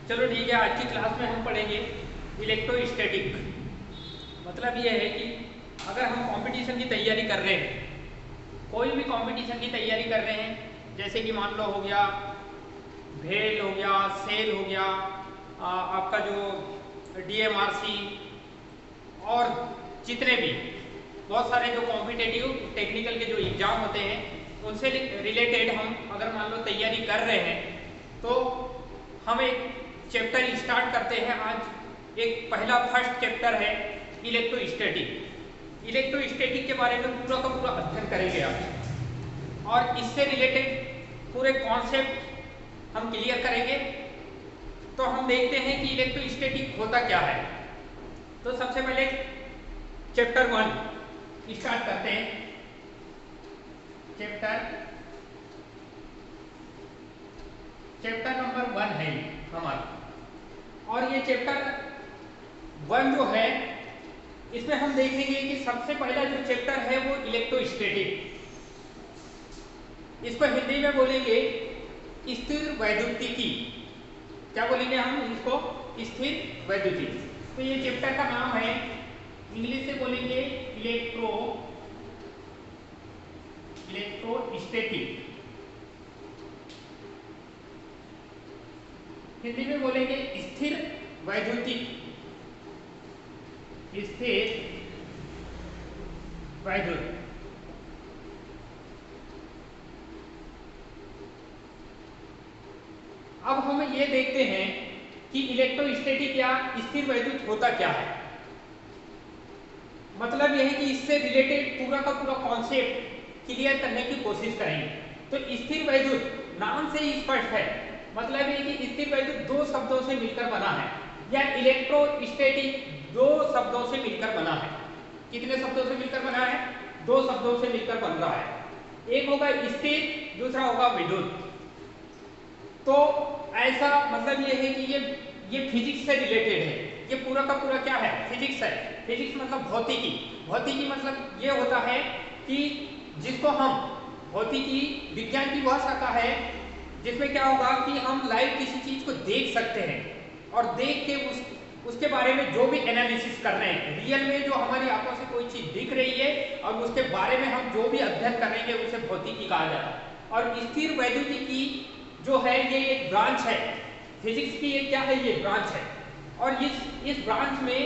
चलो ठीक है, आज की क्लास में हम पढ़ेंगे इलेक्ट्रोस्टैटिक। मतलब ये है कि अगर हम कंपटीशन की तैयारी कर रहे हैं, कोई भी कंपटीशन की तैयारी कर रहे हैं, जैसे कि मान लो हो गया भेल, हो गया सेल, हो गया आपका जो डीएमआरसी और जितने भी बहुत सारे जो कॉम्पिटेटिव टेक्निकल के जो एग्जाम होते हैं उनसे रिलेटेड हम अगर मान लो तैयारी कर रहे हैं तो हम एक चैप्टर स्टार्ट करते हैं। आज एक पहला फर्स्ट चैप्टर है इलेक्ट्रोस्टैटिक। इलेक्ट्रोस्टैटिक के बारे में पूरा का पूरा अध्ययन करेंगे आज और इससे रिलेटेड पूरे कॉन्सेप्ट हम क्लियर करेंगे। तो हम देखते हैं कि इलेक्ट्रोस्टैटिक होता क्या है। तो सबसे पहले चैप्टर 1 स्टार्ट करते हैं। चैप्टर नंबर 1 है हमारा, और ये चैप्टर 1 जो है इसमें हम देखेंगे कि सबसे पहला जो चैप्टर है वो इलेक्ट्रोस्टैटिक। इसको हिंदी में बोलेंगे स्थिर वैद्युतिकी। क्या बोलेंगे हम इसको? स्थिर वैद्युतिकी। तो ये चैप्टर का नाम है, इंग्लिश से बोलेंगे इलेक्ट्रोस्टैटिक, हिंदी में बोलेंगे स्थिर वैद्युतिक। स्थिर वैद्युत। अब हम ये देखते हैं कि इलेक्ट्रोस्टैटिक या स्थिर वैद्युत होता क्या है। मतलब यह है कि इससे रिलेटेड पूरा का पूरा कॉन्सेप्ट क्लियर करने की कोशिश करेंगे। तो स्थिर वैद्युत नाम से ही स्पष्ट है, मतलब ये कि स्थिर वैद्युत दो शब्दों से मिलकर बना है, या इलेक्ट्रोस्टैटिक दो शब्दों से मिलकर बना है। कितने शब्दों से मिलकर बना है? दो शब्दों से मिलकर बन रहा है। एक होगा स्थिर, दूसरा होगा विद्युत। तो ऐसा मतलब ये है कि ये फिजिक्स से रिलेटेड है। ये पूरा का पूरा क्या है? फिजिक्स है। फिजिक्स मतलब भौतिकी। भौतिकी मतलब ये होता है कि जिसको हम भौतिकी विज्ञान की वह शाखा है जिसमें क्या होगा कि हम लाइव किसी चीज को देख सकते हैं और देख के उसके बारे में जो भी एनालिसिस कर रहे हैं, रियल में जो हमारी आंखों से कोई चीज दिख रही है और उसके बारे में हम जो भी अध्ययन करेंगे उसे भौतिकी कहा जाता है। और स्थिर वैद्युतिकी जो है ये एक ब्रांच है फिजिक्स की। ये क्या है? ये ब्रांच है। और इस ब्रांच में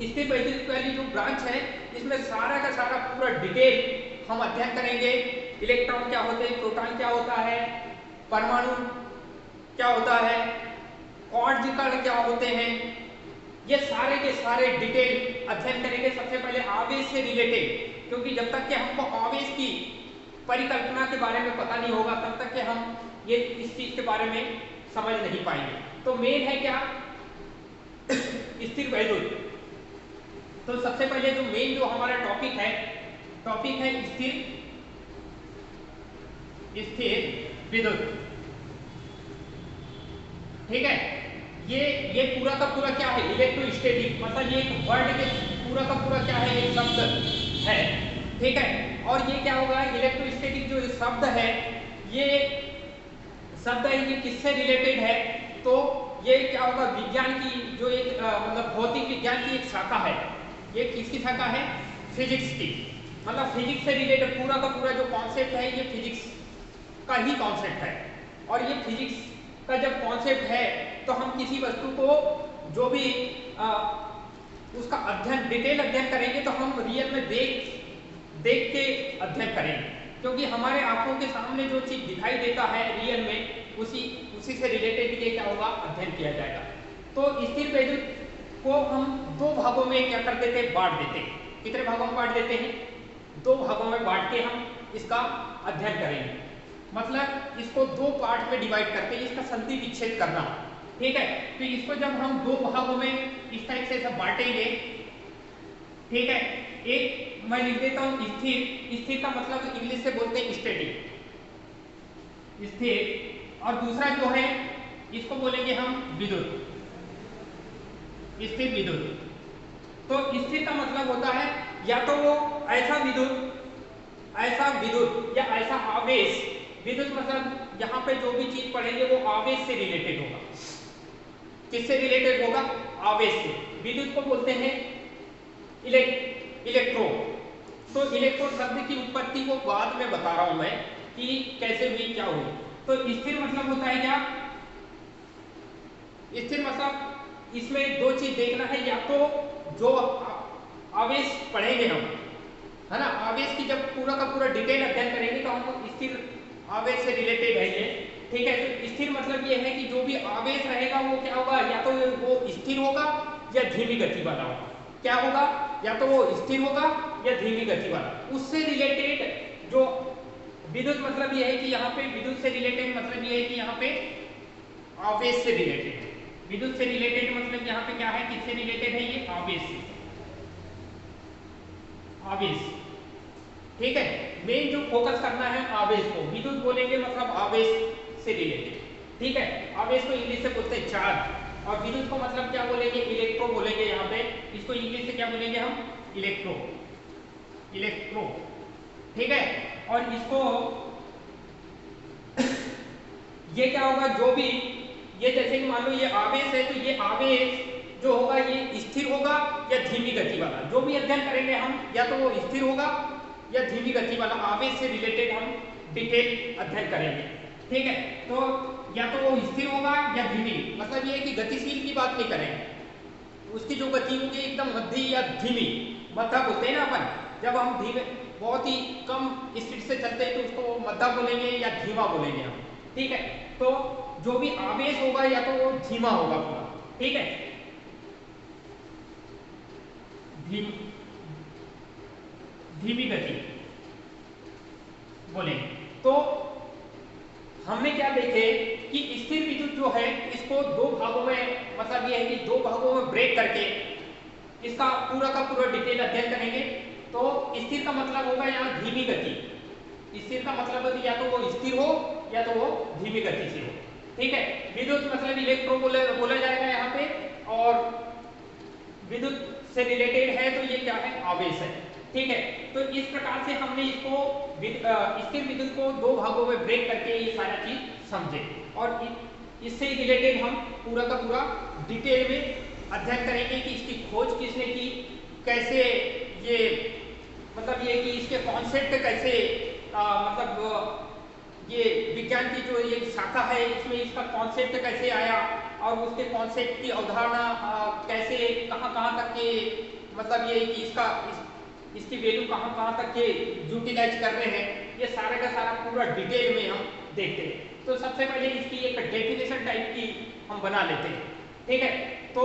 स्थिर वैद्युतिक वाली जो ब्रांच है इसमें सारा का सारा पूरा डिटेल हम अध्ययन करेंगे। इलेक्ट्रॉन क्या होते हैं, प्रोटॉन क्या होता है, परमाणु क्या होता है, क्वार्ट्ज कण क्या होते हैं, ये सारे के सारे डिटेल अध्ययन करेंगे। सबसे पहले आवेश से रिलेटेड, क्योंकि जब तक कि हमको आवेश की परिकल्पना के बारे में पता नहीं होगा तब तक कि हम ये इस चीज के बारे में समझ नहीं पाएंगे। तो मेन है क्या? स्थिर वैद्युत। तो सबसे पहले जो मेन जो हमारा टॉपिक है स्थिर विद्युत। ठीक है, ये पूरा का पूरा क्या है? इलेक्ट्रोस्टैटिक। मतलब ये एक वर्ड के पूरा का पूरा क्या है? एक शब्द है। ठीक है, और ये क्या होगा? इलेक्ट्रोस्टैटिक जो शब्द है ये किससे रिलेटेड है? तो ये क्या होगा? विज्ञान की जो एक मतलब भौतिक विज्ञान की एक शाखा है। ये किसकी शाखा है? फिजिक्स की। मतलब फिजिक्स से रिलेटेड पूरा का पूरा जो कॉन्सेप्ट है ये फिजिक्स का ही कॉन्सेप्ट है। और ये फिजिक्स का जब कॉन्सेप्ट है तो हम किसी वस्तु को जो भी उसका अध्ययन डिटेल अध्ययन करेंगे तो हम रियल में देख के अध्ययन करेंगे, क्योंकि हमारे आंखों के सामने जो चीज दिखाई देता है रियल में उसी से रिलेटेड ये क्या होगा? अध्ययन किया जाएगा। तो स्थिर वैद्युत को हम दो भागों में क्या कर देते हैं? बांट देते हैं। कितने भागों में बांट देते हैं? दो भागों में बांट के हम इसका अध्ययन करेंगे। मतलब इसको दो पार्ट में डिवाइड करके इसका संधि विच्छेद करना। ठीक है, तो इसको जब हम दो भागों में इस टाइप से सब बांटेंगे, ठीक है, एक मैं लिख देता हूं स्थिर। स्थिर का मतलब इंग्लिश से बोलते हैं स्टैटिक, स्थिर। और दूसरा जो है इसको बोलेंगे हम विद्युत, स्थिर विद्युत। तो स्थिर का मतलब होता है या तो वो ऐसा विद्युत या ऐसा आवेश। विद्युत मतलब यहाँ पे जो भी चीज पढ़ेंगे वो आवेश से रिलेटेड होगा। किससे रिलेटेड होगा? आवेश से। विद्युत को बोलते हैं इलेक्ट्रॉन। तो इलेक्ट्रॉन शब्द की उत्पत्ति को बाद में बता रहा हूं मैं कि कैसे हुई, क्या हुई। तो स्थिर मतलब होता है क्या? स्थिर मतलब इसमें दो चीज देखना है, या तो जो आवेश पढ़ेंगे हम, है ना, आवेश की जब पूरा का पूरा डिटेल अध्ययन करेंगे तो हम स्थिर आवेश से रिलेटेड है ये, ठीक है। तो स्थिर मतलब ये है कि जो भी आवेश रहेगा वो क्या होगा, या तो वो स्थिर होगा या धीमी गति वाला होगा। क्या होगा? या तो वो स्थिर होगा या धीमी गति वाला। उससे रिलेटेड जो विद्युत मतलब ये है कि यहाँ पे विद्युत से रिलेटेड मतलब ये है कि यहाँ पे आवेश से रिलेटेड है। विद्युत से रिलेटेड मतलब यहाँ पे क्या है, किससे रिलेटेड है? ये आवेश से, आवेश, ठीक है। मेन जो फोकस करना है आवेश को, विद्युत बोलेंगे मतलब आवेश से रिलेटेड, ठीक है। आवेश को इंग्लिश से बोलते हैं चार्ज, और विद्युत को मतलब क्या बोलेंगे? इलेक्ट्रो बोलेंगे यहाँ पे। इसको इंग्लिश से क्या बोलेंगे हम? इलेक्ट्रो, इलेक्ट्रो, ठीक है। और इसको ये क्या होगा, जो भी ये जैसे कि मान लो ये आवेश है, तो ये आवेश जो होगा ये स्थिर होगा या धीमी गति वाला। जो भी अध्ययन करेंगे हम, या तो वो स्थिर होगा या धीमी गति वाला आवेश से रिलेटेड हम डिटेल अध्ययन करेंगे, ठीक है। तो या तो वो स्थिर होगा या धीमी, मतलब ये है कि गतिशील की बात नहीं करेंगे, उसकी जो गति होगी एकदम मध्य या धीमी, मध्य बोलते हैं ना अपन, जब हम धीमे बहुत ही कम स्पीड से चलते हैं तो उसको मध्य बोलेंगे या धीमा बोलेंगे हम, ठीक है। तो जो भी आवेश होगा या तो वो धीमा होगा पूरा, ठीक है, धीमी गति बोले। तो हमने क्या देखे कि स्थिर विद्युत जो है इसको दो भागों में, मतलब ये है कि दो भागों में ब्रेक करके इसका पूरा का पूरा डिटेल अध्ययन करेंगे। तो स्थिर का मतलब होगा यहाँ धीमी गति, स्थिर का मतलब है या तो वो स्थिर हो या तो वो धीमी गति से हो, ठीक है। विद्युत मतलब इलेक्ट्रो बोला जाएगा यहाँ पे, और विद्युत से रिलेटेड है तो ये क्या है? आवेश है, ठीक है। तो इस प्रकार से हमने इसको स्थिर विद्युत को दो भागों में ब्रेक करके ये सारा चीज समझे, और इससे रिलेटेड हम पूरा का पूरा डिटेल में अध्ययन करेंगे कि इसकी खोज किसने की, कैसे ये मतलब ये कि इसके कॉन्सेप्ट कैसे मतलब ये विज्ञान की जो ये शाखा है इसमें इसका कॉन्सेप्ट कैसे आया, और उसके कॉन्सेप्ट की अवधारणा कैसे कहाँ तक के, मतलब ये कि इसकी वैल्यू कहाँ तक के यूटिलाइज कर रहे हैं, ये सारे का सारा पूरा डिटेल में हम देखते हैं। तो सबसे पहले इसकी एक डेफिनेशन टाइप की हम बना लेते हैं, ठीक है। तो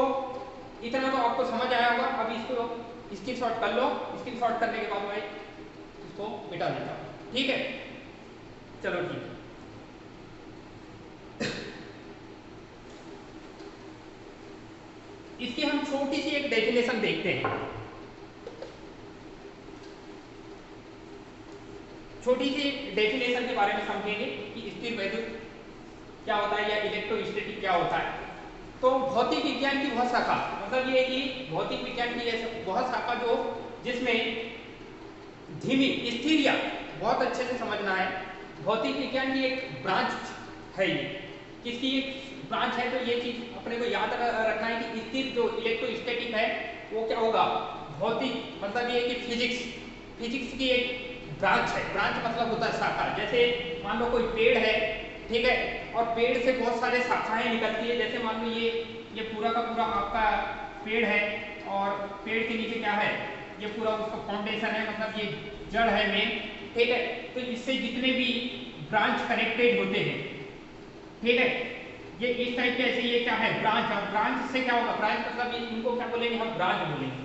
इतना तो आपको समझ आया होगा। अब इसको स्क्रीनशॉट कर लो, स्क्रीनशॉट करने के बाद मैं इसको मिटा देता हूँ, ठीक है। चलो ठीक है। इसकी हम छोटी सी एक डेफिनेशन देखते हैं, छोटी सी डेफिनेशन के बारे में समझेंगे कि स्थिर वैद्युत क्या होता है या इलेक्ट्रोस्टैटिक क्या होता है। तो भौतिक विज्ञान की वह शाखा, मतलब ये कि भौतिक विज्ञान की वह शाखा जो जिसमें धीमी स्थिर, या बहुत अच्छे से समझना है, भौतिक विज्ञान की एक ब्रांच है, ये किसकी एक ब्रांच है। तो ये चीज अपने को याद रखना है कि स्थिर जो इलेक्ट्रोस्टैटिक है वो क्या होगा? भौतिक मतलब ये कि फिजिक्स की एक ब्रांच है। ब्रांच मतलब होता है शाखा। जैसे मान लो कोई पेड़ है, ठीक है, और पेड़ से बहुत सारे शाखाएं निकलती है। जैसे मान लो ये पूरा का पूरा आपका पेड़ है, और पेड़ के नीचे क्या है? ये पूरा उसका फाउंडेशन है, मतलब ये जड़ है मेन, ठीक है। तो इससे जितने भी ब्रांच कनेक्टेड होते हैं, ठीक है, ये इस टाइप के ऐसे ये क्या है? ब्रांच। और ब्रांच से क्या होगा? ब्रांच मतलब इनको क्या बोलेंगे हम? ब्रांच बोलेंगे।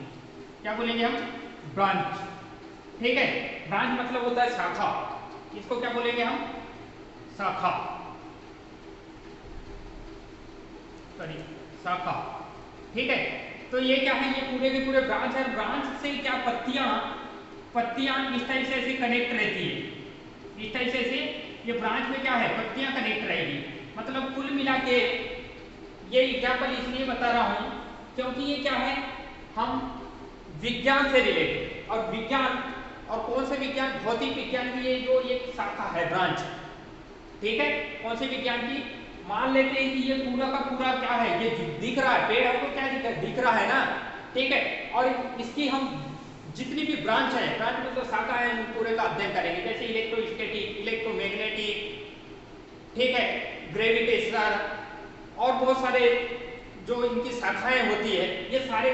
क्या बोलेंगे हम? ब्रांच, ठीक है। ब्रांच मतलब होता है शाखा, इसको क्या बोलेंगे हम? शाखा, सॉरी शाखा, ठीक है। तो ये क्या है? ये पूरे के पूरे ब्रांच है। ब्रांच से क्या पत्तियां इस टाइप से ऐसे कनेक्ट रहती है, इस टाइप से ऐसे ये ब्रांच में क्या है? पत्तियां कनेक्ट रहेगी। मतलब कुल मिला के ये एग्जाम्पल इसलिए बता रहा हूं क्योंकि ये क्या है? हम विज्ञान से रिलेटेड, और विज्ञान और कौन से विज्ञान? भौतिक विज्ञान की ये जो एक शाखा है, ब्रांच, ठीक है। कौन से विज्ञान की? मान लेते हैं कि ये पूरा का पूरा क्या है, ये दिख रहा है, पेड़ हमको क्या दिख रहा है ना, ठीक है। और इसकी हम जितनी भी ब्रांच है, ब्रांच मतलब शाखा है, हम पूरे का अध्ययन करेंगे, जैसे इलेक्ट्रोस्टैटिक, इलेक्ट्रोमैग्नेटिक, ठीक है, ग्रेविटेशनल और बहुत सारे जो इनकी शाखाएं होती है, ये सारे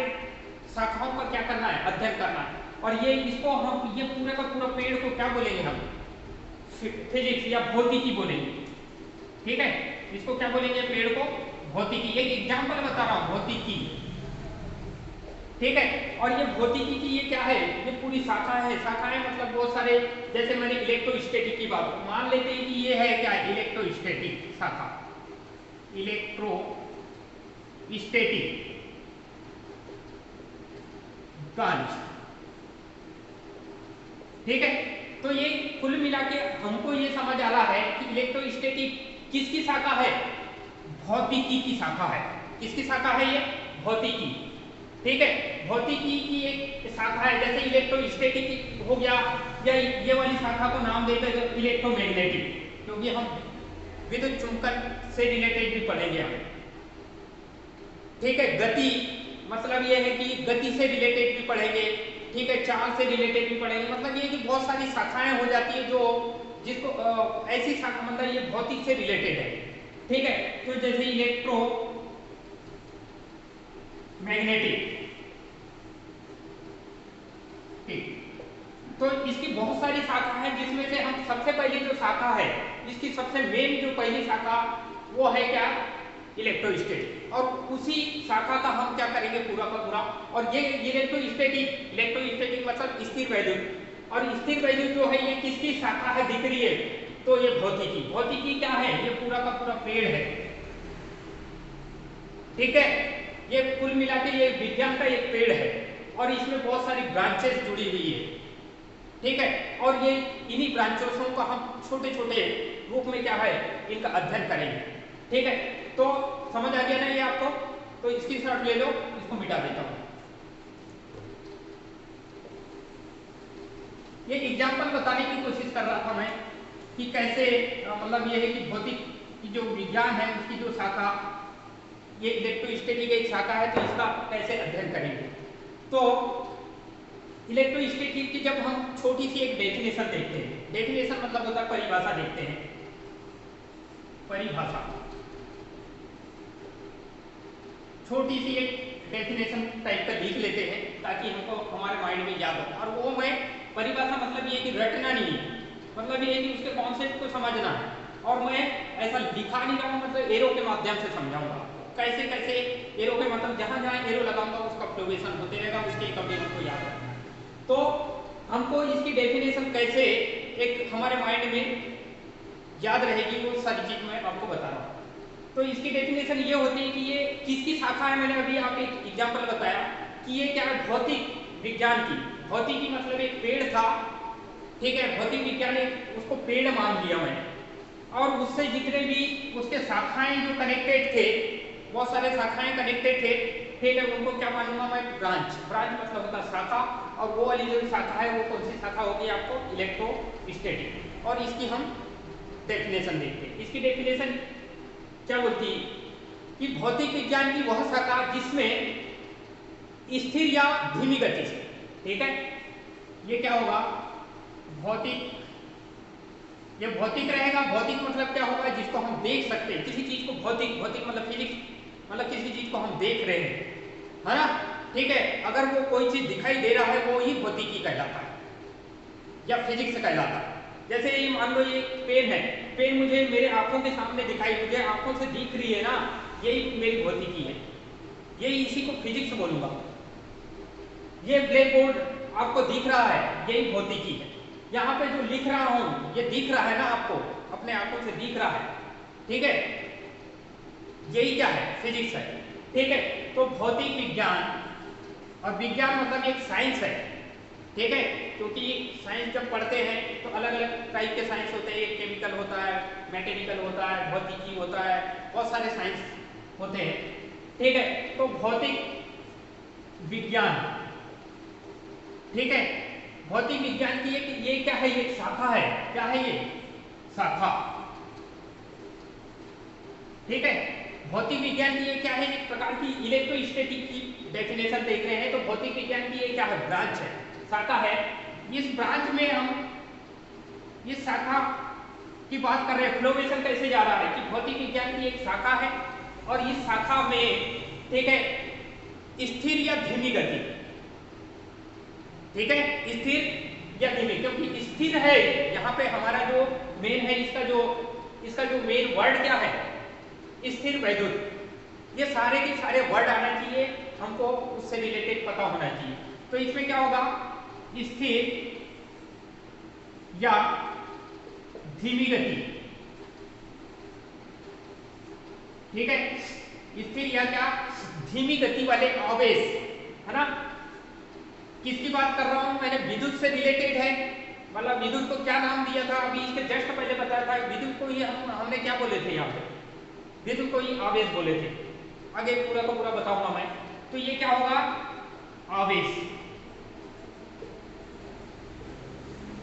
शाखाओं का क्या करना है, अध्ययन करना है। और ये इसको हम ये पूरे का पूरा पेड़ को क्या बोलेंगे हम, फिजिक्स या भौतिकी बोलेंगे, ठीक है। इसको क्या बोलेंगे, पेड़ को भौतिकी। एक एग्जांपल बता रहा हूं, भौतिकी, ठीक है। और ये भौतिकी की ये क्या है, ये पूरी शाखा है, शाखाएं मतलब बहुत सारे, जैसे मैंने इलेक्ट्रोस्टैटिक की बात, मान लेते हैं कि ये है क्या, इलेक्ट्रोस्टैटिक शाखा, इलेक्ट्रोस्टैटिक ब्रांच, ठीक है। तो ये कुल मिला के हमको ये समझ आ रहा है कि इलेक्ट्रोस्टैटिक किसकी शाखा है, भौतिकी की शाखा है। किसकी शाखा है ये, भौतिकी, ठीक है। भौतिकी की एक शाखा है, जैसे इलेक्ट्रोस्टैटिक हो गया, या ये वाली शाखा को नाम देते हैं इलेक्ट्रोमैग्नेटिक, क्योंकि हम विद्युत चुंबकन से रिलेटेड भी पढ़ेंगे हम, ठीक है। गति मतलब ये है कि गति से रिलेटेड भी पढ़ेंगे, ठीक है, चाल से रिलेटेड भी पढ़ेंगे, मतलब ये कि बहुत सारी शाखाएं हो जाती है जो जिसको ऐसी शाखा मतलब ये भौतिक से रिलेटेड है, ठीक है। तो जैसे इलेक्ट्रो मैग्नेटिक, ठीक, तो इसकी बहुत सारी शाखा है, जिसमें से हम सबसे पहली जो शाखा है, इसकी सबसे मेन जो पहली शाखा वो है क्या, इलेक्ट्रोस्टैटिक। और उसी शाखा का हम क्या करेंगे, पूरा का पूरा। और ये इलेक्ट्रोस्टैटिक मतलब स्थिर वैद्युत, और स्थिर वैद्युत जो है ये किसकी शाखा है दिख रही है, तो ये भौतिकी। भौतिकी क्या है, ये पूरा का पूरा पेड़ है, ठीक है। ये कुल मिला के ये विज्ञान का एक पेड़ है, और इसमें बहुत सारी ब्रांचेस जुड़ी हुई है, ठीक है। और ये इन्हीं ब्रांचों का हम छोटे छोटे रूप में क्या है, इनका अध्ययन करेंगे, ठीक है। तो समझ आ गया ना ये आपको, तो इसकी शॉट ले लो, इसको मिटा देता हूं। ये एग्जांपल बताने की कोशिश कर रहा था मैं कि कैसे मतलब ये है कि भौतिक की जो विज्ञान है उसकी जो शाखा, ये इलेक्ट्रोस्टैटिक एक शाखा है, तो इसका कैसे अध्ययन करेंगे। तो इलेक्ट्रोस्टैटिक की जब हम छोटी सी एक डेफिनेशन देखते हैं, डेफिनेशन मतलब होता है परिभाषा, देखते हैं परिभाषा, छोटी सी एक डेफिनेशन टाइप का लिख लेते हैं ताकि हमको हमारे माइंड में याद हो। और वो मैं परिभाषा मतलब ये कि रटना नहीं है, मतलब ये कि उसके कॉन्सेप्ट को समझना है। और मैं ऐसा लिखा नहीं रहा हूँ, मतलब एरो के माध्यम से समझाऊंगा कैसे कैसे एरो के मतलब जहां जहां एरो लगाऊंगा उसका फ्लोवेशन होते रहेगा, उसके कभी हमको याद रखना है। तो हमको इसकी डेफिनेशन कैसे एक हमारे माइंड में याद रहेगी, वो सारी चीज मैं आपको बता रहा हूँ। तो इसकी डेफिनेशन ये होती है कि ये किसकी शाखा है, मैंने अभी आपको एक एग्जांपल बताया कि ये क्या है, भौतिक विज्ञान की। भौतिकी मतलब एक पेड़ था, ठीक है, भौतिक विज्ञान उसको पेड़ मान लिया मैंने, और उससे जितने भी उसके शाखाएं जो कनेक्टेड थे, बहुत सारे शाखाएं कनेक्टेड थे, ठीक है, उनको क्या मानूंगा मैं, ब्रांच। ब्रांच मतलब होता है शाखा, और वो वाली जो शाखा है वो कौन सी शाखा होगी आपको, इलेक्ट्रोस्टैटिक। और इसकी हम डेफिनेशन देखते हैं। इसकी डेफिनेशन क्या बोलती है कि भौतिक विज्ञान की वह शाखा जिसमें स्थिर या धीमी गति से, ठीक है, ये क्या होगा, भौतिक, ये भौतिक रहेगा। भौतिक मतलब क्या होगा, जिसको हम देख सकते हैं, किसी चीज को भौतिक, भौतिक मतलब फिजिक्स, मतलब किसी चीज को हम देख रहे हैं, है ना, ठीक है। अगर वो कोई चीज दिखाई दे रहा है वो ही भौतिकी कहलाता है या फिजिक्स कहलाता है। जैसे ये मान लो ये पेन है, पेन मुझे मेरे आंखों के सामने दिखाई, मुझे आंखों से दिख रही है ना, यही मेरी भौतिकी है, यही इसी को फिजिक्स बोलूंगा। ये ब्लैक बोर्ड आपको दिख रहा है, यही भौतिकी है। यहाँ पे जो लिख रहा हूं ये दिख रहा है ना आपको, अपने आंखों से दिख रहा है, ठीक है, यही क्या है, फिजिक्स है, ठीक है। तो भौतिक विज्ञान, और विज्ञान मतलब एक साइंस है, ठीक है, क्योंकि साइंस जब पढ़ते हैं तो अलग अलग टाइप के साइंस होते हैं, एक केमिकल होता है, मैकेनिकल होता है, भौतिकी होता है, बहुत सारे साइंस होते हैं, ठीक है। तो भौतिक विज्ञान, ठीक है, भौतिक विज्ञान की ये क्या है, ये शाखा है, क्या है ये, शाखा, ठीक है। भौतिक विज्ञान की ये क्या है, एक प्रकार की इलेक्ट्रोस्टैटिक की डेफिनेशन देख रहे हैं। तो भौतिक विज्ञान की ये क्या है, ब्रांच है, शाखा है। इस ब्रांच में हम इस शाखा की बात कर रहे हैं, फ्लोवेशन कैसे जा रहा है कि भौतिक विज्ञान की एक शाखा है और इस शाखा में, ठीक है, स्थिर या धीमी गति, ठीक है, स्थिर या धीमी, क्योंकि स्थिर है यहाँ पे हमारा जो मेन है, इसका जो मेन वर्ड क्या है, स्थिर वैद्युत। ये सारे के सारे वर्ड आना चाहिए हमको, उससे रिलेटेड पता होना चाहिए। तो इसमें क्या होगा, स्थिर या धीमी गति, ठीक है, स्थिर या क्या धीमी गति वाले आवेश, है ना। किसकी बात कर रहा हूं मैंने, विद्युत से रिलेटेड है। मतलब विद्युत को क्या नाम दिया था, अभी इसके जस्ट पहले बताया था, विद्युत को ही हमने क्या बोले थे यहाँ पे, विद्युत को ही आवेश बोले थे। आगे पूरा का पूरा बताऊंगा मैं। तो ये क्या होगा, आवेश,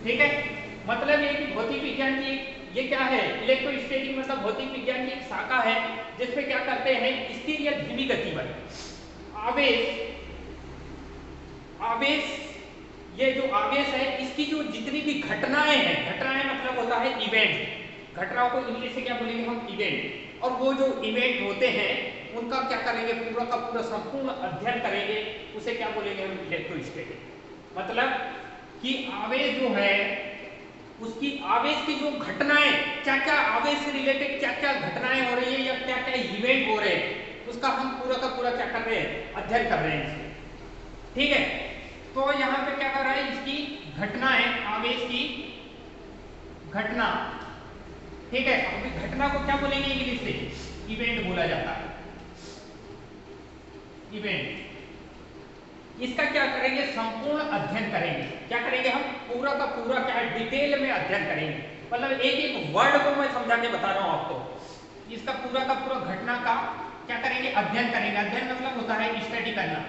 ठीक है। मतलब ये कि भौतिक विज्ञान की ये क्या है, इलेक्ट्रोस्टैटिक मतलब भौतिक विज्ञान की एक शाखा है जिसमें क्या करते हैं, स्थिर या धीमी गति वाले आवेश। आवेश, ये जो आवेश है इसकी जो जितनी भी घटनाएं हैं, घटनाएं मतलब होता है इवेंट, घटनाओं को इंग्लिश से क्या बोलेंगे हम, इवेंट। और वो जो इवेंट होते हैं उनका क्या करेंगे, पूरा का पूरा संपूर्ण अध्ययन करेंगे, उसे क्या बोलेंगे हम, इलेक्ट्रोस्टैटिक। मतलब कि आवेश जो है उसकी, आवेश की जो घटनाएं, क्या क्या आवेश से रिलेटेड क्या क्या घटनाएं हो रही है या क्या क्या इवेंट हो रहे हैं, उसका हम पूरा का पूरा क्या कर रहे हैं, अध्ययन कर रहे हैं, ठीक है। तो यहाँ पे क्या कर रहा है, इसकी घटनाएं, आवेश की घटना, ठीक है। अभी घटना को क्या बोलेंगे इंग्लिश से, इवेंट बोला जाता है, इवेंट। इसका क्या करेंगे, संपूर्ण अध्ययन करेंगे। क्या करेंगे हम, पूरा का पूरा क्या है, डिटेल में अध्ययन करेंगे। मतलब एक एक वर्ड को मैं समझा के बता रहा हूं आपको। इसका पूरा का पूरा घटना का क्या करेंगे, अध्ययन करेंगे। अध्ययन मतलब होता है स्टडी करना।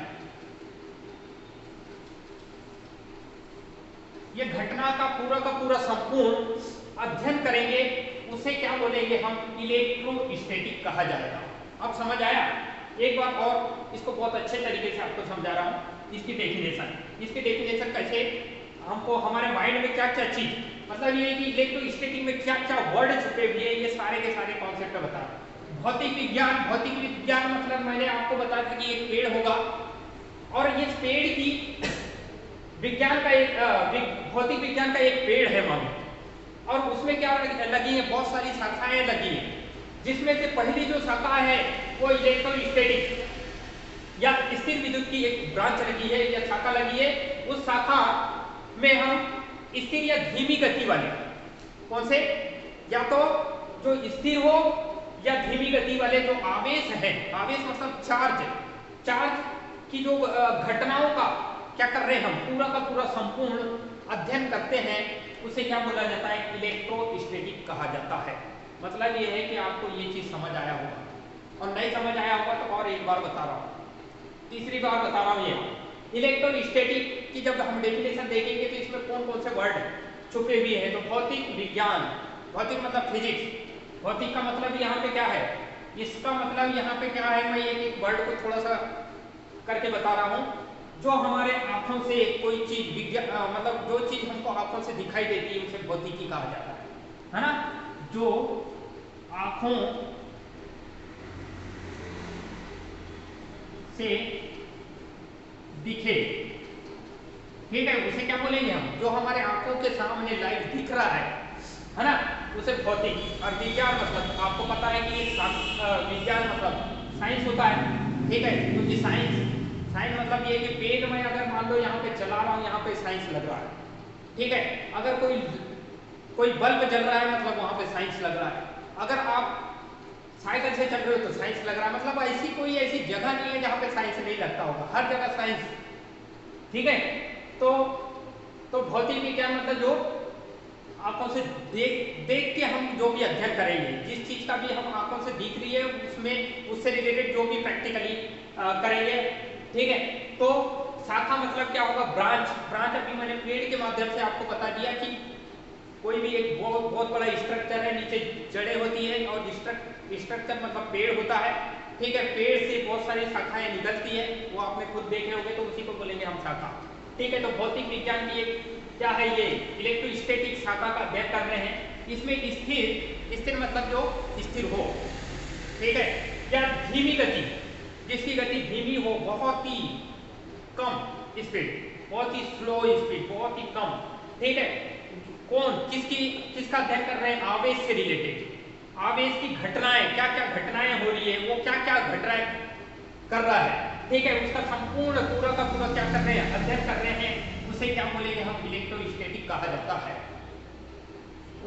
ये घटना का पूरा संपूर्ण अध्ययन करेंगे, उसे क्या बोलेंगे हम, इलेक्ट्रोस्टैटिक कहा जाएगा। अब समझ आया। एक बार और इसको बहुत अच्छे तरीके से आपको समझा रहा हूं, इसकी डेफिनेशन कैसे, हमको हमारे माइंड में क्या क्या चीज, मतलब ये कि इलेक्ट्रोस्टैटिक में क्या क्या वर्ड छुपे हुए हैं, ये सारे के सारे कॉन्सेप्ट बता रहा हूं। भौतिक विज्ञान मतलब मैंने आपको बताया था कि एक पेड़ होगा और इस पेड़ की विज्ञान का एक भौतिक विज्ञान का एक पेड़ है मानो, और उसमें क्या लगी है, बहुत सारी शाखाएं लगी हैं, जिसमें से पहली जो शाखा है वो इलेक्ट्रोस्टैटिक या स्थिर विद्युत की एक ब्रांच लगी है या शाखा लगी है। उस शाखा में हम स्थिर या धीमी गति वाले, कौन से, या तो जो स्थिर हो या धीमी गति वाले जो आवेश है, आवेश मतलब चार्ज की जो घटनाओं का क्या कर रहे हैं हम, पूरा का पूरा संपूर्ण अध्ययन करते हैं, उसे क्या बोला जाता है, इलेक्ट्रोस्टैटिक कहा जाता है। मतलब ये है कि आपको ये चीज समझ आया होगा, और नहीं समझ आया होगा तो और एक बार बता रहा हूं, तीसरी बार बता रहा हूं। ये इलेक्ट्रोस्टैटिक की जब हम डेफिनेशन देखेंगे तो इसमें कौन कौन से वर्ड छुपे हुए हैं। तो भौतिक विज्ञान, भौतिक मतलब फिजिक्स, भौतिक का मतलब यहाँ पे क्या है, इसका मतलब यहाँ पे क्या है, मैं एक वर्ड को थोड़ा सा करके बता रहा हूँ। जो हमारे आंखों से कोई चीज मतलब जो चीज हमको आंखों से दिखाई देती है उसे भौतिकी कहा जाता है ना। जो आंखों से दिखे, ठीक है, उसे क्या बोलेंगे हम, जो हमारे आंखों के सामने लाइव दिख रहा है ना, उसे भौतिक। और विज्ञान मतलब आपको पता है कि विज्ञान मतलब साइंस होता है, ठीक है, क्योंकि साइंस मतलब ये कि पेन में अगर मान लो यहाँ पे चला रहा हूँ, यहाँ पे साइंस लग रहा है, ठीक है। अगर कोई बल्ब जल रहा है मतलब वहां पे साइंस लग रहा है। अगर आप साइकिल से चल रहे हो तो साइंस लग रहा है। मतलब ऐसी कोई ऐसी जगह नहीं है जहाँ पे साइंस नहीं लगता होगा, हर जगह साइंस, ठीक है। तो भौतिक विज्ञान मतलब जो आंखों से देख के हम जो भी अध्ययन करेंगे, जिस चीज का भी हम आंखों से दिख रही है उसमें उससे रिलेटेड जो भी प्रैक्टिकली करेंगे, ठीक है। तो शाखा मतलब क्या होगा, ब्रांच अभी मैंने पेड़ के माध्यम से आपको बता दिया कि कोई भी एक बहुत बहुत बड़ा स्ट्रक्चर है, नीचे जड़ें होती है और स्ट्रक्चर मतलब पेड़ होता है, ठीक है, पेड़ से बहुत सारी शाखाएं निकलती है, वो आपने खुद देखे होंगे, तो उसी को बोलेंगे हम शाखा, ठीक है। तो भौतिक विज्ञान की एक क्या है, ये इलेक्ट्रोस्टैटिक शाखा का अध्ययन कर रहे हैं। इसमें स्थिर, स्थिर मतलब जो स्थिर हो, ठीक है, या धीमी गति, जिसकी गति धीमी हो, बहुत ही कम स्पीड, बहुत ही स्लो स्पीड, बहुत ही कम, ठीक है। कौन किसका अध्ययन कर रहे हैं, आवेश से रिलेटेड, आवेश की घटनाएं, क्या क्या घटनाएं हो रही है, वो क्या क्या घटनाएं कर रहा है, ठीक है, उसका संपूर्ण पूरा का पूरा क्या कर रहे हैं, अध्ययन कर रहे हैं, उसे क्या बोलेंगे हम, इलेक्ट्रोस्टैटिक कहा जाता है।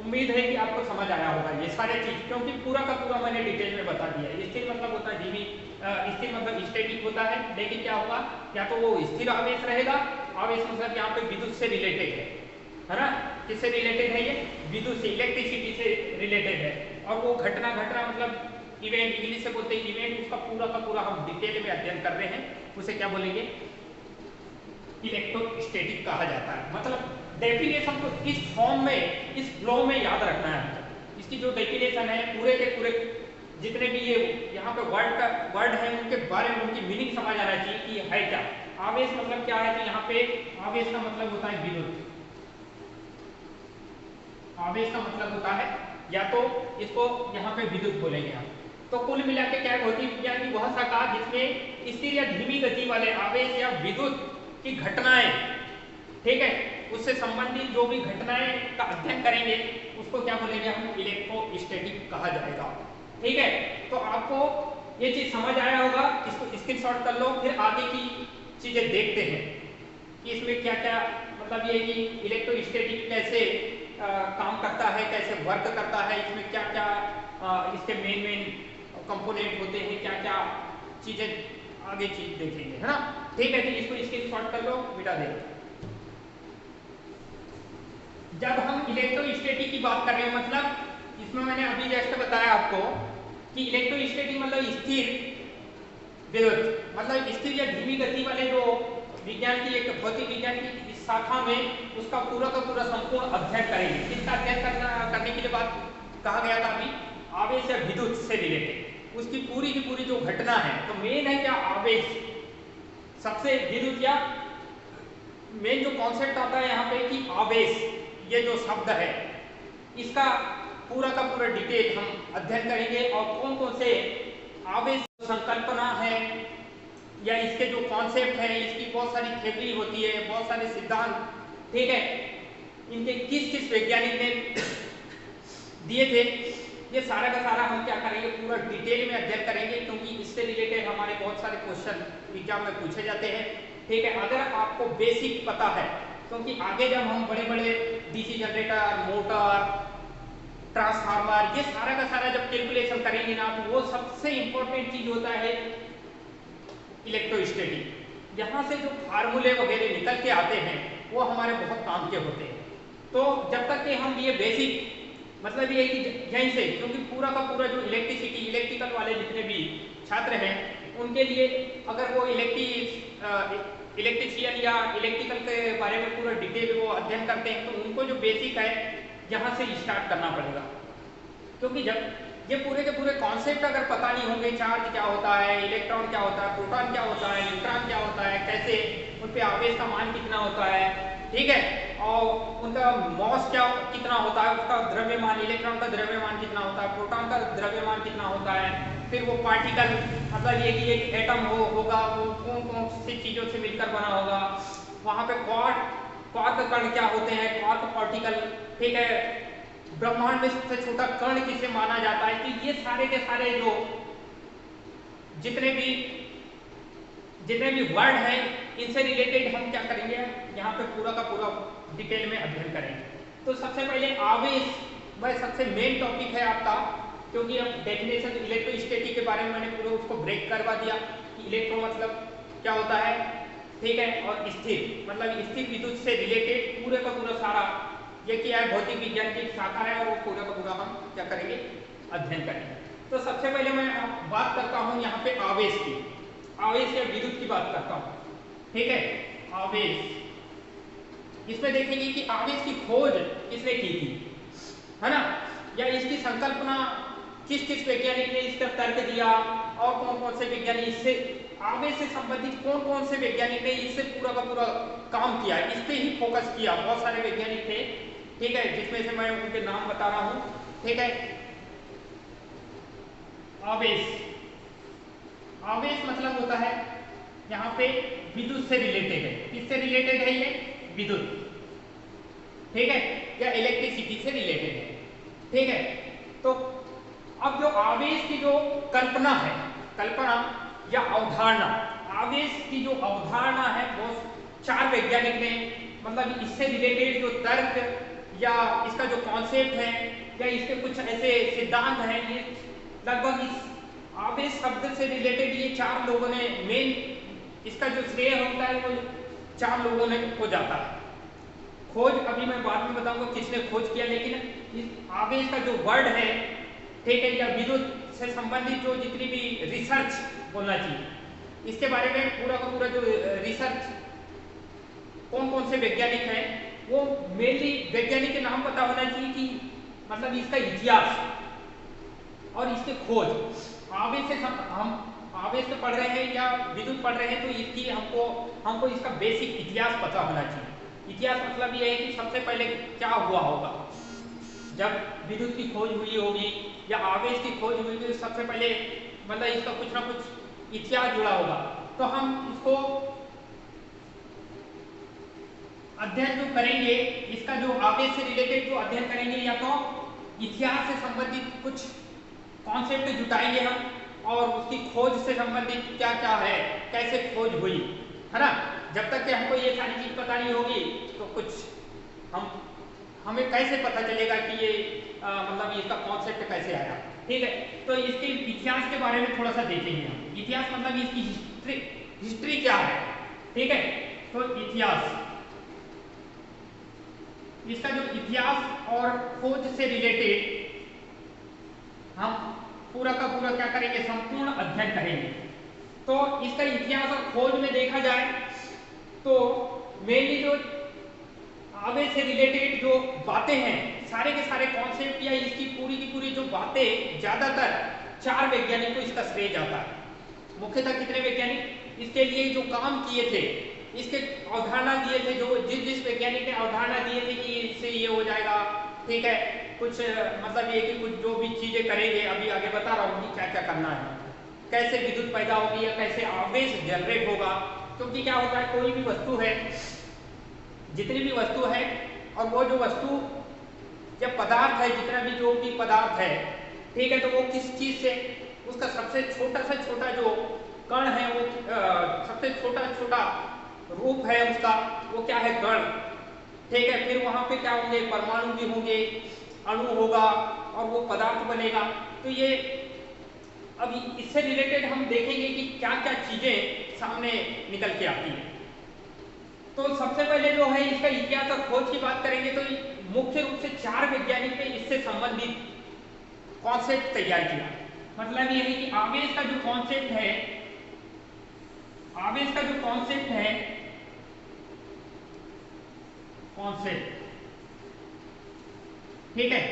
उम्मीद है कि आपको समझ आया होगा ये सारे चीज, क्योंकि पूरा का पूरा मैंने डिटेल में बता दिया है। स्थिर मतलब होता है धीमी, स्थिर मतलब स्टैटिक होता है, लेकिन क्या होगा, या तो वो स्थिर आवेश रहेगा, आवेश मतलब यहाँ पे विद्युत से रिलेटेड है ना, किससे रिलेटेड है ये, विद्युत से, इलेक्ट्रिसिटी से रिलेटेड है, और वो घटना मतलब इवेंट, इंग्लिश से बोलते हैं इवेंट, उसका पूरा का पूरा हम डिटेल में अध्ययन कर रहे हैं, उसे क्या बोलेंगे, इलेक्ट्रोस्टैटिक कहा जाता है। मतलब डेफिनेशन को इस फॉर्म में, इस फ्लो में याद रखना है। इसकी जो डेफिनेशन है, पूरे के पूरे जितने भी ये यहाँ पे वर्ड है, उनके बारे में उनकी मीनिंग समझ आना चाहिए कि है क्या। आवेश मतलब क्या है, तो यहाँ पे आवेश का मतलब होता है विद्युत, आवेश का मतलब होता है, या तो इसको यहाँ पे विद्युत बोलेंगे हम। तो कुल मिला के क्या है, भौतिक विज्ञान की वह शाखा जिसमें स्थिर या धीमी गति वाले आवेश या विद्युत की घटनाएं, ठीक है, उससे संबंधित जो भी घटनाएं का अध्ययन करेंगे, उसको क्या बोलेंगे हम, इलेक्ट्रोस्टैटिक कहा जाएगा, ठीक है। तो आपको ये चीज समझ आया होगा, इसको स्क्रीनशॉट कर लो, फिर आगे की चीजें देखते हैं कि इसमें क्या क्या, मतलब ये कि इलेक्ट्रोस्टैटिक कैसे काम करता है, कैसे वर्क करता है, इसमें क्या क्या इसके मेन कंपोनेंट होते हैं, क्या क्या चीजें आगे चीज देखेंगे, है ना, ठीक है। तो इसको स्क्रीनशॉट कर लो, मिटा दे। जब हम इलेक्ट्रोस्टैटिक की बात कर रहे हैं, मतलब इसमें मैंने अभी जैसे बताया आपको कि इलेक्ट्रोस्टैटिक मतलब स्थिर विद्युत, मतलब स्थिर या धीमी गति वाले जो विज्ञान की, एक भौतिक विज्ञान की इस शाखा में, उसका पूरा का पूरा संपूर्ण अध्ययन करेंगे। किसका अध्ययन करने के लिए बात कहा गया था अभी, आवेश या विद्युत से रिलेटेड, उसकी पूरी की पूरी जो घटना है। तो मेन है क्या, आवेश सबसे, विद्युत या मेन जो कॉन्सेप्ट आता है यहाँ पे कि आवेश, ये जो शब्द है, इसका पूरा का पूरा डिटेल हम अध्ययन करेंगे, और कौन कौन से आवेश संकल्पना है, या इसके जो कॉन्सेप्ट है, इसकी बहुत सारी थ्योरी होती है, बहुत सारे सिद्धांत, ठीक है, इनके किस किस वैज्ञानिक ने दिए थे, ये सारा का सारा हम क्या करेंगे, पूरा डिटेल में अध्ययन करेंगे, क्योंकि इससे रिलेटेड हमारे बहुत सारे क्वेश्चन एग्जाम में पूछे जाते हैं, ठीक है। अगर आपको बेसिक पता है, क्योंकि आगे जब हम बड़े बड़े डीसी जनरेटर, मोटर, ट्रांसफार्मर, ये सारा का सारा जब कैलकुलेशन करेंगे ना, तो वो सबसे इंपॉर्टेंट चीज होता है इलेक्ट्रोस्टैटिक। यहाँ से जो फार्मूले वगैरह निकल के आते हैं, वो हमारे बहुत काम के होते हैं। तो जब तक कि हम ये बेसिक, मतलब ये कि यहीं से, क्योंकि पूरा का पूरा जो इलेक्ट्रिसिटी, इलेक्ट्रिकल वाले जितने भी छात्र हैं, उनके लिए अगर वो इलेक्ट्रिशियन या इलेक्ट्रिकल के बारे में पूरा डिटेल वो अध्ययन करते हैं, तो उनको जो बेसिक है यहाँ से स्टार्ट करना पड़ेगा। क्योंकि जब ये पूरे के पूरे कॉन्सेप्ट अगर पता नहीं होंगे, चार्ज क्या होता है, इलेक्ट्रॉन क्या होता है, प्रोटॉन क्या होता है, न्यूट्रॉन क्या होता है, कैसे उन पे आवेश का मान कितना होता है, ठीक है, और उनका मॉस क्या कितना होता है, उसका द्रव्यमान, इलेक्ट्रॉन का द्रव्यमान कितना होता है, प्रोटॉन का द्रव्यमान कितना होता है, फिर वो पार्टिकल, मतलब ये कि एक एटम होगा, वो कौन कौन सी चीज़ों से मिलकर बना होगा, वहाँ पे क्वार्क कण क्या होते हैं, क्वार्क पार्टिकल, ठीक है, ब्रह्मांड में सबसे छोटा कण किसे माना जाता है। कि ये सारे के सारे जो जितने भी वर्ड हैं, इनसे रिलेटेड हम क्या करेंगे, यहाँ पे पूरा का पूरा डिटेल में अध्ययन करेंगे। तो सबसे पहले आवेश वह सबसे मेन टॉपिक है आपका, क्योंकि अब डेफिनेशन इलेक्ट्रोस्टैटिक के बारे में मैंने पूरा उसको ब्रेक करवा दिया कि इलेक्ट्रो मतलब क्या होता है, ठीक है, और स्थिर मतलब स्थिर विद्युत से रिलेटेड पूरे का पूरा सारा ये क्या है, भौतिक विज्ञान की शाखा है, और वो पूरा का पूरा हम क्या करेंगे, अध्ययन करेंगे। तो सबसे पहले मैं बात करता हूँ यहाँ पे आवेश की, आवेश या विद्युत की बात करता हूँ, ठीक है। आवेश, इसमें देखेंगे कि आवेश की खोज किसने की थी। है ना, या इसकी संकल्पना किस किस वैज्ञानिक ने इसका तर्क दिया, और कौन कौन से वैज्ञानिक इससे आवेश से संबंधित कौन कौन से वैज्ञानिक ने इससे पूरा का पूरा काम किया, इस पे ही फोकस किया। बहुत सारे वैज्ञानिक थे, ठीक है, जिसमें से मैं उनके नाम बता रहा हूं, ठीक है। आवेश, आवेश मतलब होता है यहाँ पे विद्युत से रिलेटेड है। किससे रिलेटेड है ये? विद्युत, ठीक है, या इलेक्ट्रिसिटी से रिलेटेड है, ठीक है। तो अब जो आवेश की जो कल्पना है, कल्पना या अवधारणा, आवेश की जो अवधारणा है वो 4 वैज्ञानिक ने, मतलब इससे रिलेटेड जो तर्क या इसका जो कॉन्सेप्ट है या इसके कुछ ऐसे सिद्धांत हैं, ये लगभग इस आवेश शब्द से रिलेटेड ये 4 लोगों ने, मेन इसका जो श्रेय होता है वो 4 लोगों ने हो जाता है। खोज अभी मैं बाद में बताऊंगा किसने खोज किया, लेकिन इस आवेश का जो वर्ड है, ठीक है, या विद्युत से संबंधित जो जितनी भी रिसर्च बोलना चाहिए, इसके बारे में पूरा का पूरा जो रिसर्च कौन कौन से वैज्ञानिक हैं, वो मेनली वैज्ञानिक के नाम पता होना चाहिए कि मतलब इसका इतिहास और इसके खोज। आवेश से हम आवेश में पढ़ रहे हैं या विद्युत पढ़ रहे हैं तो इसकी हमको इसका बेसिक इतिहास पता होना चाहिए। इतिहास मतलब ये है कि सबसे पहले क्या हुआ होगा जब विद्युत की खोज हुई होगी या आवेश की खोज हुई होगी, सबसे पहले मतलब इसका कुछ ना कुछ इतिहास जुड़ा होगा। तो हम इसको अध्ययन जो करेंगे, इसका जो आवेश से रिलेटेड जो अध्ययन करेंगे, या तो इतिहास से संबंधित कुछ कॉन्सेप्ट जुटाएंगे हम, और उसकी खोज से संबंधित क्या क्या है, कैसे खोज हुई, है ना। जब तक कि हमको ये सारी चीज पता नहीं होगी तो कुछ हमें कैसे पता चलेगा कि ये मतलब इसका कॉन्सेप्ट कैसे आया, ठीक है। तो इसके इतिहास के बारे में थोड़ा सा देखेंगे हम। इतिहास मतलब इसकी हिस्ट्री क्या है, ठीक है। तो इतिहास, इसका जो इतिहास और खोज से रिलेटेड हम पूरा का पूरा क्या करेंगे, संपूर्ण अध्ययन करेंगे। तो इसका इतिहास और खोज में देखा जाए तो मेनली जो आवेश से रिलेटेड जो बातें हैं, सारे के सारे कॉन्सेप्ट या इसकी पूरी की पूरी जो बातें, ज्यादातर 4 वैज्ञानिक को इसका श्रेय जाता है। मुख्यतः कितने वैज्ञानिक इसके लिए जो काम किए थे, इसके अवधारणा दिए थे, जो जिस वैज्ञानिक ने अवधारणा दिए थे कि इससे ये हो जाएगा, ठीक है, कुछ मतलब ये कि कुछ जो भी चीजें करेंगे, अभी आगे बता रहा हूँ कि क्या क्या करना है, कैसे विद्युत पैदा होगी या कैसे आवेश जनरेट होगा। क्योंकि क्या होता है, कोई भी वस्तु है, जितनी भी वस्तु है, और वो जो वस्तु या पदार्थ है, जितना भी जो भी पदार्थ है, ठीक है, तो वो किस चीज से, उसका सबसे छोटा से छोटा जो कण है, वो सबसे छोटा छोटा रूप है उसका, वो क्या है, कण, ठीक है। फिर वहां पे क्या होंगे, परमाणु भी होंगे, अणु होगा, और वो पदार्थ बनेगा। तो ये अभी इससे रिलेटेड हम देखेंगे कि क्या क्या चीजें सामने निकल के आती है। तो सबसे पहले जो है इसका इतिहास और खोज की बात करेंगे तो मुख्य रूप से 4 वैज्ञानिक ने इससे संबंधित कॉन्सेप्ट तैयार किया। मतलब ये है कि आवेश का जो कॉन्सेप्ट है, आवेश का जो कॉन्सेप्ट है, कॉन्सेप्ट, ठीक है,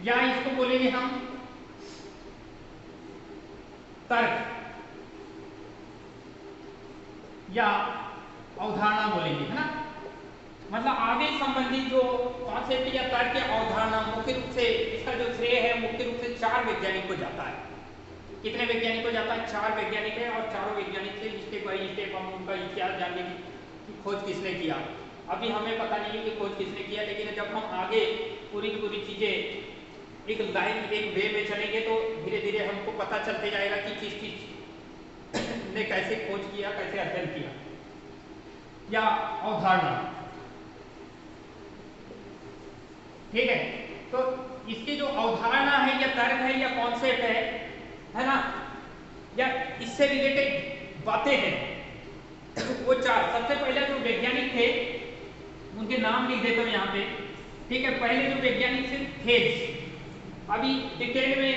या इसको बोलेंगे हम तर्क या अवधारणा बोलेंगे, है ना। मतलब आवेश संबंधित जो कॉन्सेप्ट या तर्क या अवधारणा, मुख्य रूप से इसका जो श्रेय है मुख्य रूप से 4 वैज्ञानिक को जाता है। कितने वैज्ञानिक को जाता है? 4 वैज्ञानिक है, और चारों वैज्ञानिक से स्टेप बाई स्टेप हम उनका इतिहास जानने की खोज किसने किया। अभी हमें पता नहीं है कि खोज किसने किया, लेकिन जब हम आगे पूरी की पूरी चीजें एक लाइन, एक वे में चलेंगे तो धीरे धीरे हमको पता चलते जाएगा कि किस चीज ने कैसे खोज किया, कैसे अध्ययन किया। या अवधारणा, ठीक है। तो इसकी जो अवधारणा है या तर्क है या कॉन्सेप्ट है ना, या इससे रिलेटेड बातें हैं, वो 4। सबसे पहले जो वैज्ञानिक थे उनके नाम लिख देता हूं यहाँ पे, ठीक है। पहले जो वैज्ञानिक थे थेल्स, अभी डिटेल में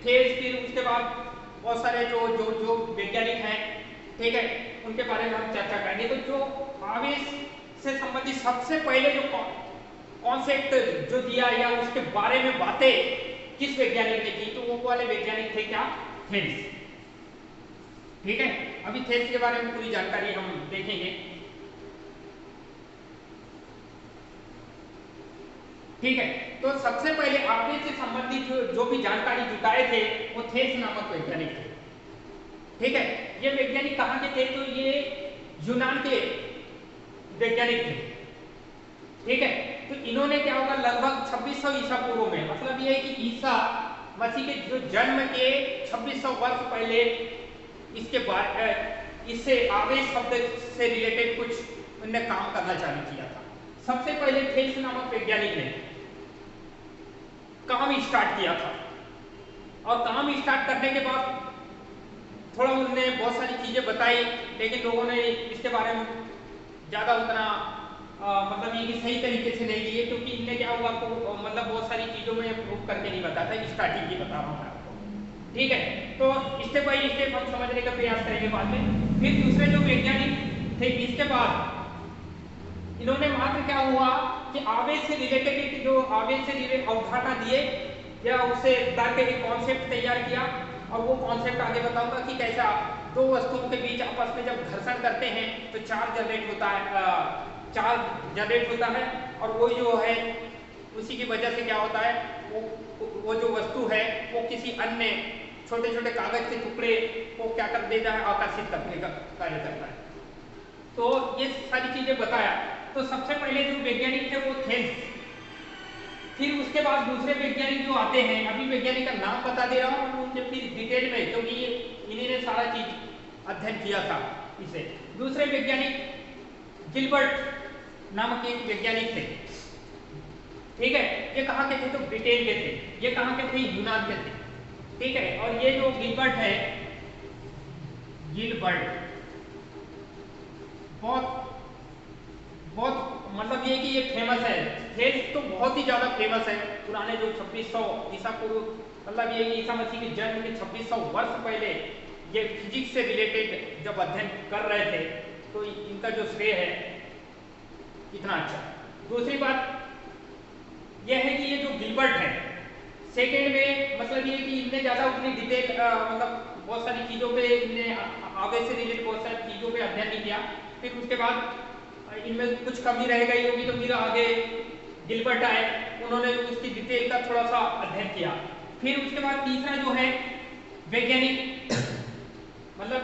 थेल्स, फिर उसके बाद बहुत सारे जो जो जो वैज्ञानिक हैं, ठीक है, उनके बारे में हम चर्चा करेंगे। तो जो आवेश से संबंधित सबसे पहले जो कॉन्सेप्ट जो दिया या उसके बारे में बातें किस वैज्ञानिक ने की, तो वो वाले वैज्ञानिक थे क्या, थेल्स। ठीक है, अभी थेल्स के बारे में पूरी जानकारी हम देखेंगे। ठीक है, तो सबसे पहले आवेश से संबंधित जो भी जानकारी जुटाए थे वो थेल्स नामक वैज्ञानिक थे। ठीक है, ये वैज्ञानिक कहाँ के थे, तो ये यूनान के वैज्ञानिक थे। ठीक है, तो इन्होंने क्या होगा लगभग 2600 ईसा पूर्व में, मतलब ये है कि ईसा मसीह के जो जन्म के 2600 वर्ष पहले इसके बाद इससे आवेश शब्द से रिलेटेड कुछ उन्होंने काम करना चालू किया था। सबसे पहले थेल्स नामक वैज्ञानिक ने काम स्टार्ट किया था, और काम स्टार्ट करने के बाद थोड़ा उन्होंने बहुत सारी चीजें बताई, लेकिन लोगों ने इसके बारे में ज्यादा उतना मतलब ये कि सही तरीके से नहीं लिए, क्योंकि इनने क्या हुआ आपको मतलब बहुत सारी चीजों में प्रूव करके नहीं बताता, स्टार्टिंग की बता रहा हूँ आपको। ठीक है, तो स्टेप बाय स्टेप हम समझने का प्रयास करेंगे बाद में। फिर दूसरे जो वैज्ञानिक थे, इसके बाद इन्होंने मात्र क्या हुआ कि आवेश से रिलेटेड जो आवेश से रिलेटेड अवधारणा दिए या उससे तर्क एक कॉन्सेप्ट तैयार किया, और वो कॉन्सेप्ट आगे बताऊंगा कि कैसा दो वस्तुओं के बीच आपस में जब घर्षण करते हैं तो चार्ज जनरेट होता है, और वो जो है उसी की वजह से क्या होता है, वो जो वस्तु है वो किसी अन्य छोटे छोटे कागज के टुकड़े को क्या कर देता है, आकर्षित करने का कार्य करता है। तो ये सारी चीजें बताया। तो सबसे पहले जो वैज्ञानिक थे वो थेल्स, फिर उसके बाद दूसरे वैज्ञानिक जो आते हैं, अभी वैज्ञानिक का नाम बता दे रहा हूँ उनके फिर डिटेल में, क्योंकि इन्हीं ने सारा चीज अध्ययन किया था इसे। दूसरे वैज्ञानिक गिलबर्ट नामक एक वैज्ञानिक थे। ठीक है, ये कहाँ के थे, तो ब्रिटेन के थे। ये कहाँ के थे, यूनान के थे। ठीक है, और ये जो गिलबर्ट है, गिलबर्ट बहुत बहुत मतलब ये कि ये फेमस है, थेल्स तो बहुत ही ज्यादा फेमस है। पुराने जो 2600 ईसा पूर्व, मतलब ये ईसा मसीह के जन्म के 2600 वर्ष पहले ये फिजिक्स से रिलेटेड जब अध्ययन कर रहे थे, तो इनका जो श्रेय है इतना अच्छा। दूसरी बात यह है कि ये जो गिलबर्ट है, सेकेंड में मतलब ये कि इनने ज्यादा उतनी डिटेल मतलब बहुत सारी चीजों पे इनने आवेश से रिलेटेड बहुत सारी चीजों पे अध्ययन नहीं किया। फिर उसके बाद इनमें कुछ कमी रह गई होगी, तो फिर आगे गिलबर्ट आए, उन्होंने उसकी डिटेल का थोड़ा सा अध्ययन किया। फिर उसके बाद तीसरा जो है वैज्ञानिक मतलब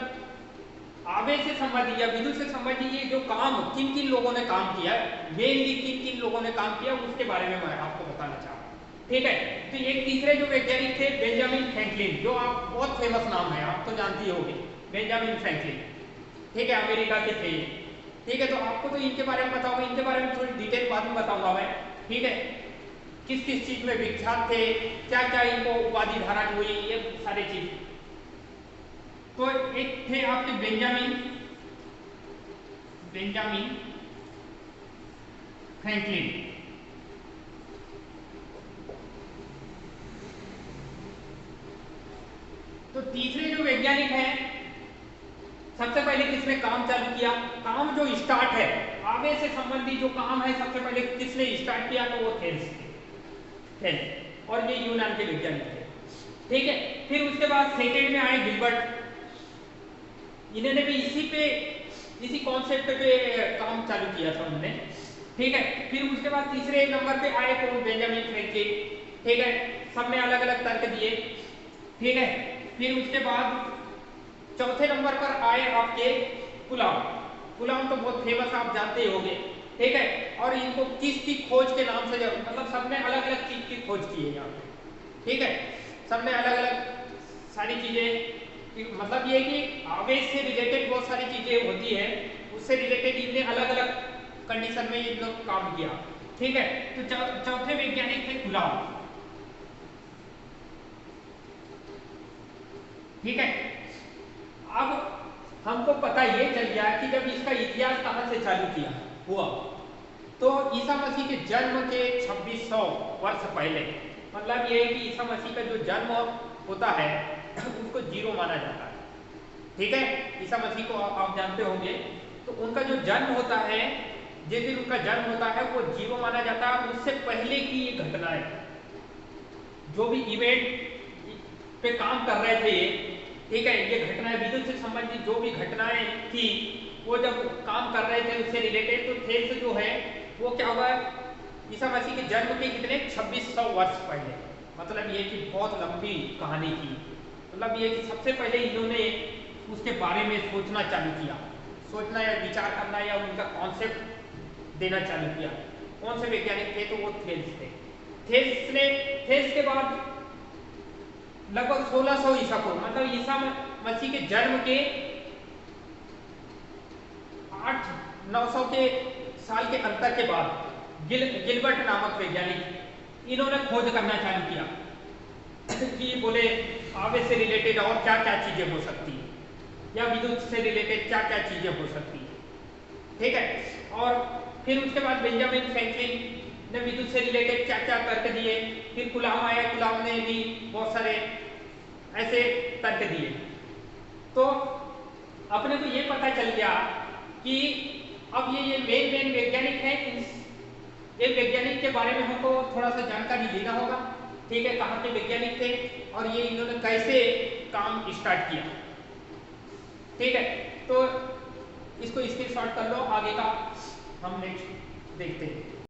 आवेश से संबंधित या विद्युत से संबंधित ये जो काम किन किन लोगों ने काम किया, मेनली किन किन लोगों ने काम किया, उसके बारे में मैं आपको बताना चाहूँ। ठीक है, तो एक तीसरे जो वैज्ञानिक थे बेंजामिन फ्रैंकलिन, जो आप बहुत फेमस नाम है, आप तो जानती होगी, बेंजामिन फ्रैंकलिन। ठीक है, अमेरिका के थे। ठीक है, तो आपको तो इनके बारे में बताऊंगा, इनके बारे में थोड़ी डिटेल बाद में बताऊंगा मैं। ठीक है, किस किस चीज में विख्यात थे, क्या क्या इनको उपाधि धारण हुई, ये सारी चीज। तो एक थे आपके बेंजामिन फ्रैंकलिन। तो तीसरे जो वैज्ञानिक हैं, सबसे पहले किसने काम चालू किया, काम जो स्टार्ट है आवेश से संबंधित जो काम है सबसे पहले किसने स्टार्ट किया, तो वो थेल्स थे, और ये यूनान के वैज्ञानिक थे। ठीक है, फिर उसके बाद सेकेंड में आए गिलबर्ट, इन्होंने भी इसी कॉन्सेप्ट पे काम चालू किया था उन्होंने। ठीक है, फिर उसके बाद तीसरे नंबर पे आए कौन, बेंजामिन फ्रैंकलिन। ठीक है, सब ने अलग अलग तर्क दिए। ठीक है, फिर उसके बाद चौथे नंबर पर आए आपके कुलाम तो बहुत फेमस आप जानते ही होंगे। ठीक है, और इनको किसकी खोज के नाम से मतलब सबने अलग अलग चीज की खोज की है यहाँ पे। ठीक है, सबने अलग अलग सारी चीजें, मतलब ये कि आवेश से रिलेटेड बहुत सारी चीजें होती है, उससे रिलेटेड इनने अलग अलग कंडीशन में ये लोग काम किया। ठीक है, तो चौथे वैज्ञानिक थे कुलाम। ठीक है, अब हमको पता ये चल गया कि जब इसका इतिहास कहां से चालू किया हुआ, तो ईसा मसीह के जन्म के 2600 वर्ष पहले, मतलब ये है कि ईसा मसीह का जो जन्म होता है उसको जीरो माना जाता है। ठीक है, ईसा मसीह को आप जानते होंगे, तो उनका जो जन्म होता है जिस दिन उनका जन्म होता है वो जीरो माना जाता है। उससे पहले की ये घटनाएं, जो भी इवेंट पे काम कर रहे थे ये, ठीक है, ये घटनाएं विद्युत से संबंधित जो भी घटनाएं थी वो जब काम कर रहे थे उससे रिलेटेड, तो थेल्स जो है वो क्या हुआ, ईसा मसीह के जन्म के कितने 2600 वर्ष पहले, मतलब ये कि बहुत लंबी कहानी थी। मतलब ये कि सबसे पहले इन्होंने उसके बारे में सोचना चालू किया, सोचना या विचार करना या उनका कॉन्सेप्ट देना चालू किया। कौन से वैज्ञानिक थे, तो वो थेल्स थे। थेल्स के बाद लगभग 1600 ईसा पूर्व, मतलब ईसा मसीह के जन्म के 800-900 के साल के अंतर के बाद गिलबर्ट नामक वैज्ञानिक इन्होंने खोज करना चालू किया कि बोले आवेश से रिलेटेड और क्या क्या चीजें हो सकती है, या विद्युत से रिलेटेड क्या क्या चीजें हो सकती है, ठीक है। और फिर उसके बाद बेंजामिन फ्रैंकलिन ने विद्युत से रिलेटेड क्या क्या तर्क दिए। फिर गुलाम आया, गुलाम ने भी बहुत सारे ऐसे तर्क दिए। तो अपने को ये पता चल गया कि अब ये मेन वैज्ञानिक हैं, ये वैज्ञानिक के बारे में हमको थोड़ा सा जानकारी लेना होगा, ठीक है, कहाँ के वैज्ञानिक थे और ये इन्होंने कैसे काम स्टार्ट किया, ठीक है। तो इसको स्क्रीनशॉट कर लो, आगे का हम नेक्स्ट देखते हैं।